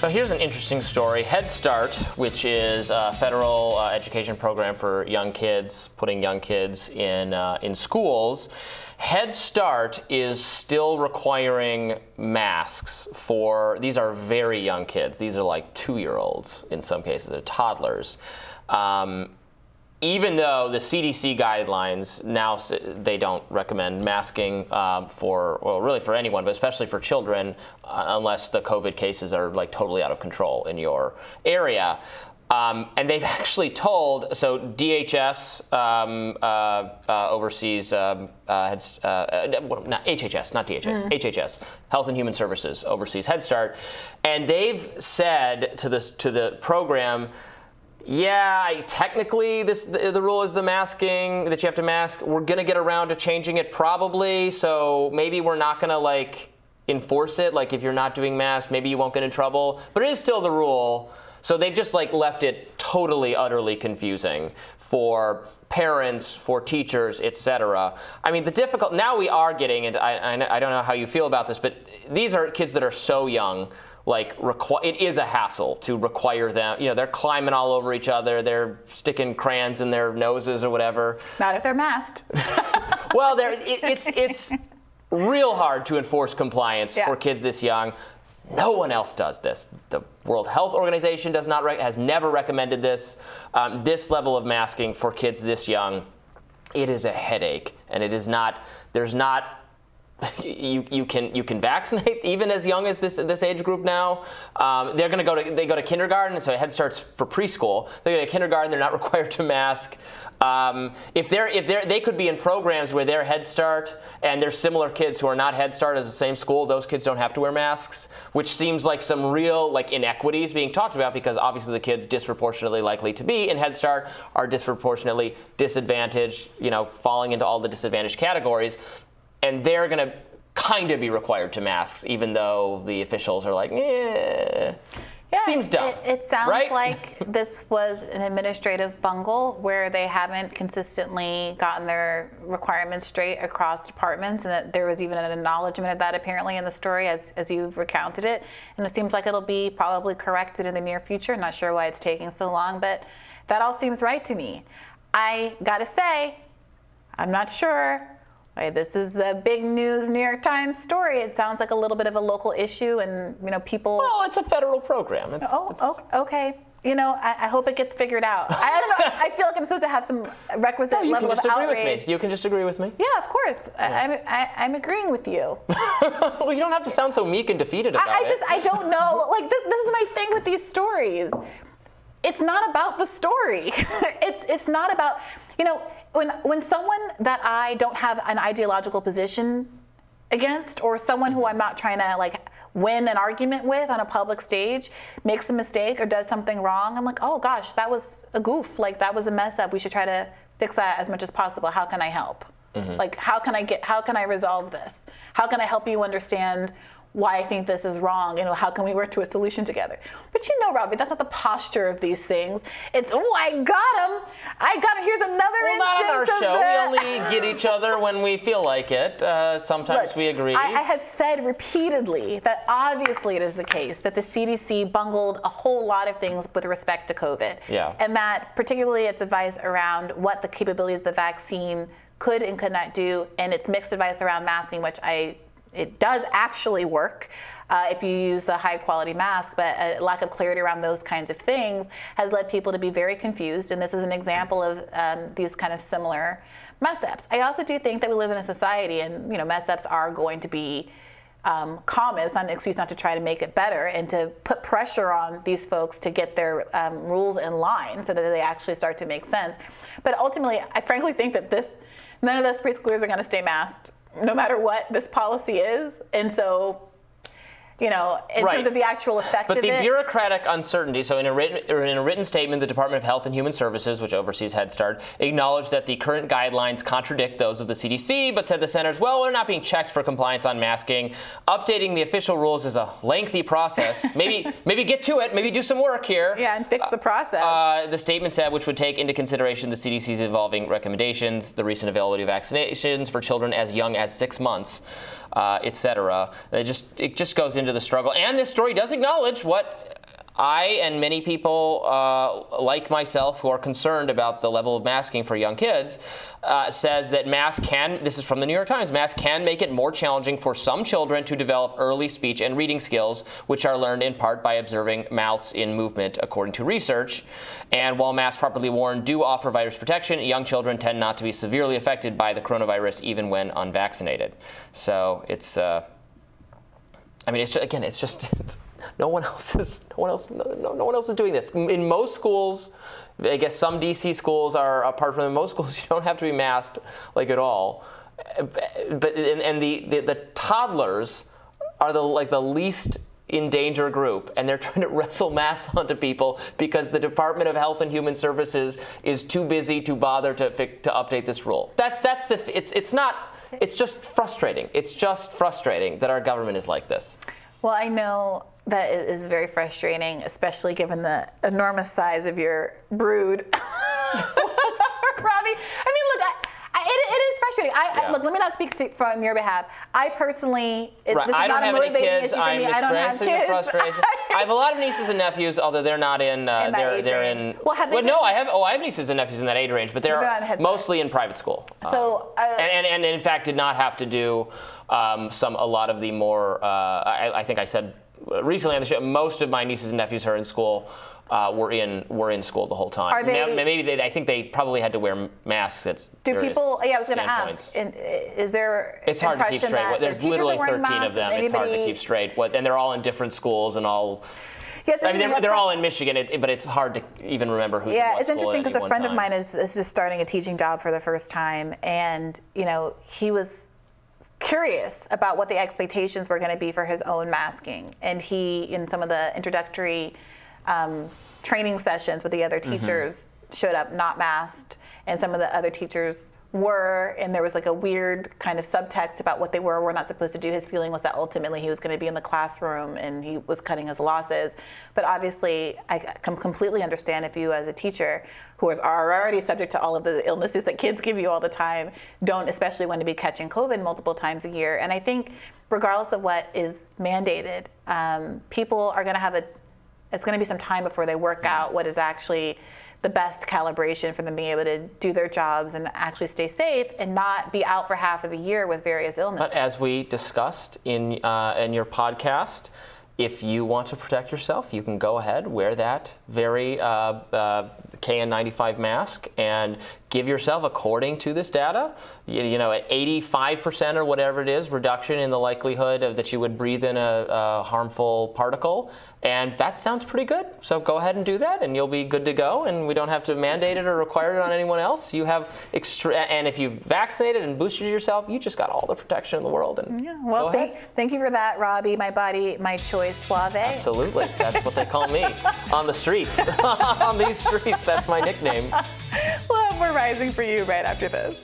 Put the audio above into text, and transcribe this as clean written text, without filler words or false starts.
So here's an interesting story. Head Start, which is a federal education program for young kids, putting young kids in schools. Head Start is still requiring masks for, these are very young kids. These are like 2-year-olds in some cases, they're toddlers. Even though the CDC guidelines now, they don't recommend masking really for anyone, but especially for children, unless the COVID cases are like totally out of control in your area. And they've actually told, so DHS oversees, not HHS, not DHS, HHS, Health and Human Services oversees Head Start, and they've said to the program, yeah, technically the rule is the masking, that you have to mask. We're going to get around to changing it probably, so maybe we're not going to like enforce it. Like if you're not doing masks, maybe you won't get in trouble, but it is still the rule. So they've just like left it totally, utterly confusing for parents, for teachers, etc. I mean, now we are getting, and I don't know how you feel about this, but these are kids that are so young. Like, it is a hassle to require them. You know, they're climbing all over each other. They're sticking crayons in their noses or whatever. Not if they're masked. Well, it's real hard to enforce compliance for kids this young. No one else does this. The World Health Organization has never recommended this. This level of masking for kids this young, it is a headache, and it is not. There's not. You can vaccinate even as young as this age group now. They go to kindergarten, so Head Start's for preschool. They go to kindergarten, they're not required to mask. If they could be in programs where they're Head Start and there's similar kids who are not Head Start as the same school, those kids don't have to wear masks, which seems like some real like inequities being talked about, because obviously the kids disproportionately likely to be in Head Start are disproportionately disadvantaged, falling into all the disadvantaged categories. And they're going to kind of be required to masks, even though the officials are like, seems dumb. It sounds right? like this was an administrative bungle where they haven't consistently gotten their requirements straight across departments, and that there was even an acknowledgement of that apparently in the story as you've recounted it. And it seems like it'll be probably corrected in the near future. I'm not sure why it's taking so long, but that all seems right to me. I gotta say, I'm not sure. This is a big news New York Times story. It sounds like a little bit of a local issue, and people. Well, it's a federal program. Okay. I hope it gets figured out. I don't know. I feel like I'm supposed to have some requisite level of outrage. You can just agree with me. Yeah, of course. Yeah. I'm agreeing with you. Well, you don't have to sound so meek and defeated about it. I don't know. Like this is my thing with these stories. It's not about the story. It's not about When someone that I don't have an ideological position against, or someone who I'm not trying to win an argument with on a public stage, makes a mistake or does something wrong, I'm like, oh gosh, that was a goof. That was a mess up. We should try to fix that as much as possible. How can I help? How can I resolve this? How can I help you understand why I think this is wrong? How can we work to a solution together? But Robby, that's not the posture of these things. It's, I got him. Here's another instance of show. We only get each other when we feel like it. Sometimes we agree. I have said repeatedly that obviously it is the case that the CDC bungled a whole lot of things with respect to COVID. Yeah. And that particularly its advice around what the capabilities of the vaccine could and could not do, and its mixed advice around masking, which it does actually work if you use the high quality mask, but a lack of clarity around those kinds of things has led people to be very confused. And this is an example of these kind of similar mess ups. I also do think that we live in a society, and mess ups are going to be common. It's not an excuse not to try to make it better and to put pressure on these folks to get their rules in line so that they actually start to make sense. But ultimately, I frankly think that none of those preschoolers are going to stay masked, no matter what this policy is. And so, in terms of the actual effect of it. But the bureaucratic uncertainty, so in a written statement, the Department of Health and Human Services, which oversees Head Start, acknowledged that the current guidelines contradict those of the CDC, but said the centers, they're not being checked for compliance on masking. Updating the official rules is a lengthy process. Maybe get to it. Maybe do some work here. Yeah, and fix the process. The statement said, which would take into consideration the CDC's evolving recommendations, the recent availability of vaccinations for children as young as 6 months. etc. It just goes into the struggle. And this story does acknowledge what I and many people like myself who are concerned about the level of masking for young kids says that masks can, this is from the New York Times, masks can make it more challenging for some children to develop early speech and reading skills, which are learned in part by observing mouths in movement, according to research. And while masks properly worn do offer virus protection, young children tend not to be severely affected by the coronavirus even when unvaccinated. So it's, I mean, it's just, again, it's no one else is doing this. In most schools, I guess some DC schools are, apart from most schools, you don't have to be masked like at all. But the toddlers are the least in danger group, and they're trying to wrestle masks onto people because the Department of Health and Human Services is too busy to bother to update this rule. It's just frustrating. It's just frustrating that our government is like this. Well, I know that it is very frustrating, especially given the enormous size of your brood. Robby, I mean, look, it is frustrating. Look, let me not speak from your behalf. I personally, this is I don't not a have any motivating kids. issue for I'm me. I don't have experiencing the kids. frustration. I have a lot of nieces and nephews, although they're not in. They're in. Well, I have nieces and nephews in that age range, but they're mostly in private school. So, and in fact, did not have to do a lot of the more. I think I said recently on the show, most of my nieces and nephews who are in school were in school the whole time. Are they, I think they probably had to wear masks. Do people? Yeah, I was going to ask. Is there? It's hard to keep straight. There's literally 13 of them. It's hard to keep straight. And they're all in different schools and all. Yes, I mean, they're all in Michigan, but it's hard to even remember who's in what it's interesting because a friend of mine is just starting a teaching job for the first time, and he was curious about what the expectations were going to be for his own masking, and he, in some of the introductory training sessions with the other teachers, showed up not masked, and some of the other teachers were, and there was like a weird kind of subtext about what they were or were not supposed to do. His feeling was that ultimately he was going to be in the classroom and he was cutting his losses. But obviously, I can completely understand if you as a teacher who are already subject to all of the illnesses that kids give you all the time, don't especially want to be catching COVID multiple times a year. And I think regardless of what is mandated, people are going to have it's going to be some time before they work out what is actually the best calibration for them being able to do their jobs and actually stay safe and not be out for half of the year with various illnesses. But as we discussed in your podcast, if you want to protect yourself, you can go ahead, wear that very KN95 mask and give yourself, according to this data, at 85% or whatever it is, reduction in the likelihood that you would breathe in a harmful particle. And that sounds pretty good. So go ahead and do that, and you'll be good to go. And we don't have to mandate it or require it on anyone else. You have and if you've vaccinated and boosted yourself, you just got all the protection in the world. And well, thank you for that, Robby. My body, my choice, Soave. Absolutely. That's what they call me on the streets. On these streets, that's my nickname. Well, we're rising for you right after this.